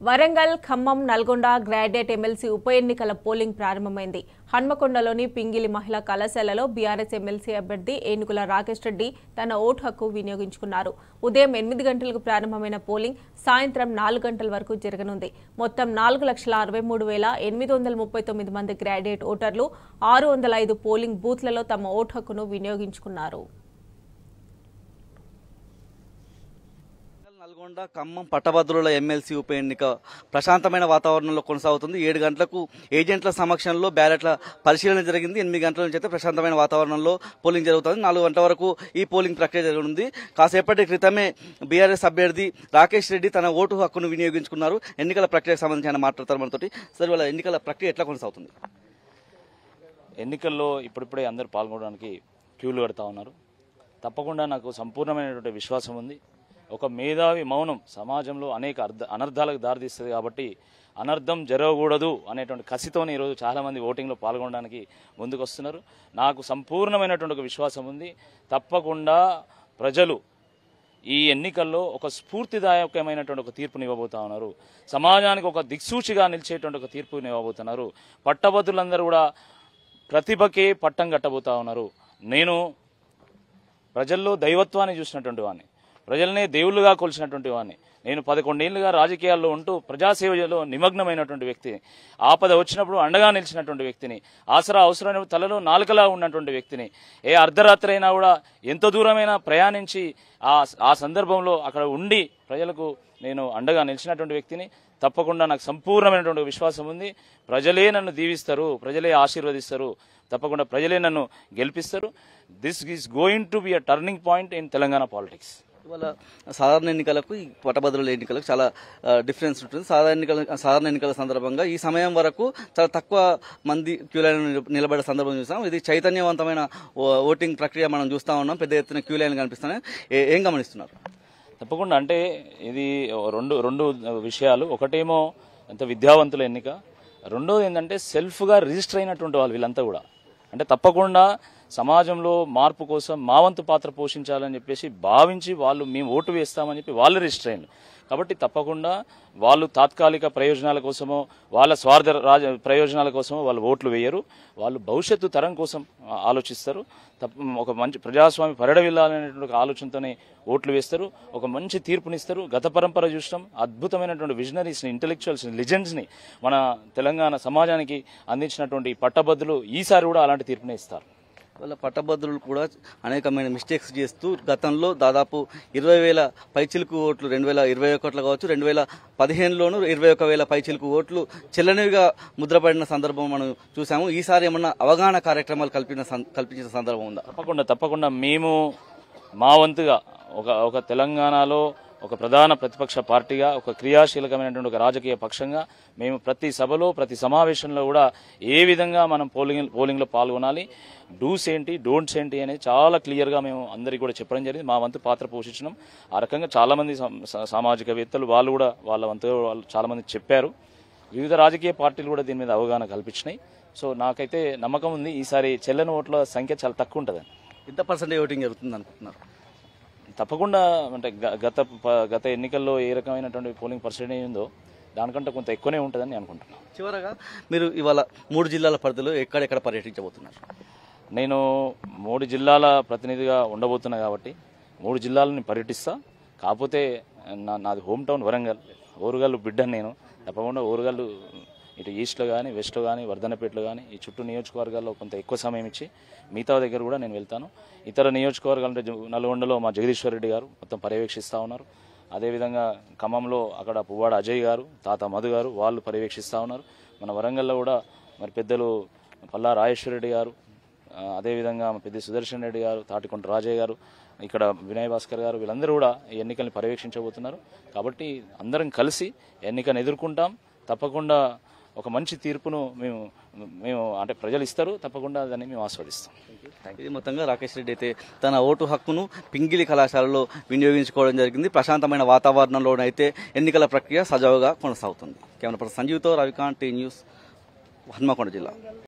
Warangal, Khammam, Nalgonda graduate MLC ఉప ఎన్నికల polling ప్రారంభమైంది. హన్మకొండలోని పింగిలి మహిళా కళాశాలలో బీఆర్ఎస్ ఎమ్మెల్సీ అభ్యర్థి ఏనుగుల రాకేష్ రెడ్డి తన ఓటు హక్కు వినియోగించుకున్నారు. ఉదయం 8 గంటలకు ప్రారంభమైన పోలింగ్ సాయంత్రం 4 గంటల వరకు జరగనుంది. మొత్తం 4,63,839 మంది గ్రాడ్యుయేట్ ఓటర్లు 605 పోలింగ్ బూత్లలో తమ ఓటు హక్కును వినియోగించుకున్నారు. నల్గొండ, ఖమ్మం పట్టభద్రుల ఎమ్మెల్సీ ఉప ఎన్నిక ప్రశాంతమైన వాతావరణంలో కొనసాగుతుంది. 7 గంటలకు ఏజెంట్ల సమక్షంలో బ్యాలెట్ల పరిశీలన జరిగింది. 8 గంటల నుంచి అయితే ప్రశాంతమైన వాతావరణంలో పోలింగ్ జరుగుతుంది. 4 గంటల వరకు ఈ పోలింగ్ ప్రక్రియ జరగనుంది. కాసేపటి క్రితమే బీఆర్ఎస్ అభ్యర్థి రాకేష్ రెడ్డి తన ఓటు హక్కును వినియోగించుకున్నారు. ఎన్నికల ప్రక్రియకు సంబంధించి ఆయన మాట్లాడతారు మనతోటి. సరే, వాళ్ళ ఎన్నికల ప్రక్రియ ఎట్లా కొనసాగుతుంది? ఎన్నికల్లో ఇప్పుడిప్పుడే అందరూ పాల్గొనడానికి క్యూలు కడతా ఉన్నారు. తప్పకుండా నాకు సంపూర్ణమైనటువంటి విశ్వాసం ఉంది. ఒక మేధావి మౌనం సమాజంలో అనేక అనర్థాలకు దారితీస్తుంది కాబట్టి అనర్థం జరగకూడదు అనేటువంటి కసితోనే ఈరోజు చాలామంది ఓటింగ్లో పాల్గొనడానికి ముందుకు వస్తున్నారు. నాకు సంపూర్ణమైనటువంటి ఒక విశ్వాసం ఉంది. తప్పకుండా ప్రజలు ఈ ఎన్నికల్లో ఒక స్ఫూర్తిదాయకమైనటువంటి ఒక తీర్పుని ఇవ్వబోతా ఉన్నారు. సమాజానికి ఒక దిక్సూచిగా నిలిచేటువంటి ఒక తీర్పుని ఇవ్వబోతున్నారు. పట్టభద్రులందరూ కూడా ప్రతిభకే పట్టం కట్టబోతా ఉన్నారు. నేను ప్రజల్లో దైవత్వాన్ని చూసినటువంటి వాడిని, ప్రజలనే దేవుళ్ళుగా కొలిసినటువంటి వాడిని. నేను 11 ఏళ్లుగా రాజకీయాల్లో ఉంటూ ప్రజాసేవలో నిమగ్నమైనటువంటి వ్యక్తిని, ఆపద వచ్చినప్పుడు అండగా నిలిచినటువంటి వ్యక్తిని, ఆసరా అవసరమైన తలలో నాలుకలా ఉన్నటువంటి వ్యక్తిని. ఏ అర్ధరాత్రి అయినా కూడా ఎంత దూరమైనా ప్రయాణించి ఆ సందర్భంలో అక్కడ ఉండి ప్రజలకు నేను అండగా నిలిచినటువంటి వ్యక్తిని. తప్పకుండా నాకు సంపూర్ణమైనటువంటి విశ్వాసం ఉంది. ప్రజలే నన్ను దీవిస్తారు, ప్రజలే ఆశీర్వదిస్తారు, తప్పకుండా ప్రజలే నన్ను గెలిపిస్తారు. This is going to be a turning point in Telangana politics. ఇవాళ సాధారణ ఎన్నికలకు ఈ పట్టభద్రుల ఎన్నికలకు చాలా డిఫరెన్స్ ఉంటుంది. సాధారణ ఎన్నికల సందర్భంగా ఈ సమయం వరకు చాలా తక్కువ మంది క్యూ లైన్ నిలబడే సందర్భం చూసాం. ఇది చైతన్యవంతమైన ఓటింగ్ ప్రక్రియ మనం చూస్తూ ఉన్నాం. పెద్ద ఎత్తున క్యూ లైన్ కనిపిస్తున్నాయి. ఏం గమనిస్తున్నారు? తప్పకుండా అంటే ఇది రెండు విషయాలు. ఒకటేమో ఎంత విద్యావంతుల ఎన్నిక, రెండోది ఏంటంటే సెల్ఫ్గా రిజిస్టర్ అయినటువంటి వాళ్ళు వీళ్ళంతా కూడా. అంటే తప్పకుండా సమాజంలో మార్పు కోసం మా వంతు పాత్ర పోషించాలని చెప్పేసి భావించి వాళ్ళు మేము ఓటు వేస్తామని చెప్పి వాళ్ళు రిజిస్టర్ అయ్యారు. కాబట్టి తప్పకుండా వాళ్ళు తాత్కాలిక ప్రయోజనాల కోసమో వాళ్ళ స్వార్థ ప్రయోజనాల కోసమో వాళ్ళు ఓట్లు వేయరు. వాళ్ళు భవిష్యత్తు తరం కోసం ఆలోచిస్తారు. ఒక మంచి ప్రజాస్వామ్య పరిడవిల్లాలనేటువంటి ఆలోచనతోనే ఓట్లు వేస్తారు. ఒక మంచి తీర్పునిస్తారు. గత పరంపర చూసినాం, అద్భుతమైనటువంటి విజనరీస్ని, ఇంటెలెక్చువల్స్ని, లెజెండ్స్ని మన తెలంగాణ సమాజానికి అందించినటువంటి పట్టభద్రులు ఈసారి కూడా అలాంటి తీర్పునే ఇస్తారు. వాళ్ళ పట్టభద్రులు కూడా అనేకమైన మిస్టేక్స్ చేస్తూ గతంలో దాదాపు 20,000 పైచిలుకు ఓట్లు 2021 కావచ్చు, 2015లోనూ 21,000 పైచిలుకు ఓట్లు చెల్లనివిగా ముద్రపడిన సందర్భం మనం చూసాము. ఈసారి ఏమన్నా అవగాహన కార్యక్రమాలు కల్పించిన సందర్భం ఉందా? తప్పకుండా మేము మా వంతుగా ఒక తెలంగాణలో ఒక ప్రధాన ప్రతిపక్ష పార్టీగా, ఒక క్రియాశీలకమైనటువంటి ఒక రాజకీయ పక్షంగా మేము ప్రతి సభలో, ప్రతి సమావేశంలో కూడా ఏ విధంగా మనం పోలింగ్లో పాల్గొనాలి, డూస్ ఏంటి, డోంట్స్ ఏంటి అనేది చాలా క్లియర్గా మేము అందరికీ కూడా చెప్పడం జరిగింది. మా వంతు పాత్ర పోషించినాం. ఆ రకంగా చాలామంది సామాజికవేత్తలు వాళ్ళు కూడా వాళ్ళ వంతు వాళ్ళు చాలామంది చెప్పారు. వివిధ రాజకీయ పార్టీలు కూడా దీని మీద అవగాహన కల్పించినాయి. సో నాకైతే నమ్మకం ఉంది ఈసారి చెల్లని ఓట్ల సంఖ్య చాలా తక్కువ ఉంటుందని. ఎంత పర్సెంటేజ్ ఓటింగ్ జరుగుతుంది అనుకుంటున్నారు? తప్పకుండా అంటే గత ఎన్నికల్లో ఏ రకమైనటువంటి పోలింగ్ పర్సెంటేజ్ ఉందో దానికంటే కొంత ఎక్కువనే ఉంటుందని అనుకుంటున్నాను. చివరగా మీరు ఇవాళ 3 జిల్లాల పరిధిలో ఎక్కడెక్కడ పర్యటించబోతున్నారు? నేను 3 జిల్లాల ప్రతినిధిగా ఉండబోతున్నా కాబట్టి 3 జిల్లాలని పర్యటిస్తా. కాకపోతే నాది హోమ్ టౌన్ వరంగల్, ఓరుగల్లు బిడ్డను నేను. తప్పకుండా ఓరుగల్లు ఇటు ఈస్ట్లో కానీ, వెస్ట్లో కానీ, వర్ధన్నపేటలో కానీ ఈ చుట్టూ నియోజకవర్గాల్లో కొంత ఎక్కువ సమయం ఇచ్చి మిగతా దగ్గర కూడా నేను వెళ్తాను. ఇతర నియోజకవర్గాలు అంటే నల్గొండలో మా జగదీశ్వర్ రెడ్డి గారు మొత్తం పర్యవేక్షిస్తూ ఉన్నారు. అదేవిధంగా ఖమ్మంలో అక్కడ పువ్వాడ అజయ్ గారు, తాత మధు గారు వాళ్ళు పర్యవేక్షిస్తూ ఉన్నారు. మన వరంగల్లో కూడా మరి పెద్దలు పల్లా రాజేశ్వర రెడ్డి గారు, అదేవిధంగా పెద్ద సుదర్శన్ రెడ్డి గారు, తాటికొంట రాజయ్య గారు, ఇక్కడ వినయ్ భాస్కర్ గారు వీళ్ళందరూ కూడా ఈ ఎన్నికల్ని పర్యవేక్షించబోతున్నారు. కాబట్టి అందరం కలిసి ఎన్నికను ఎదుర్కొంటాం. తప్పకుండా ఒక మంచి తీర్పును మేము అంటే ప్రజలు ఇస్తారు. తప్పకుండా దాన్ని మేము ఆస్వాదిస్తాం. ఇది మొత్తంగా రాకేష్ రెడ్డి అయితే తన ఓటు హక్కును పింగిలి కళాశాలలో వినియోగించుకోవడం జరిగింది. ప్రశాంతమైన వాతావరణంలోనైతే ఎన్నికల ప్రక్రియ సజావుగా కొనసాగుతుంది. కెమెరా పర్సన్ సంజీవ్తో రవికాంత్, టీ న్యూస్, హన్మకొండ జిల్లా.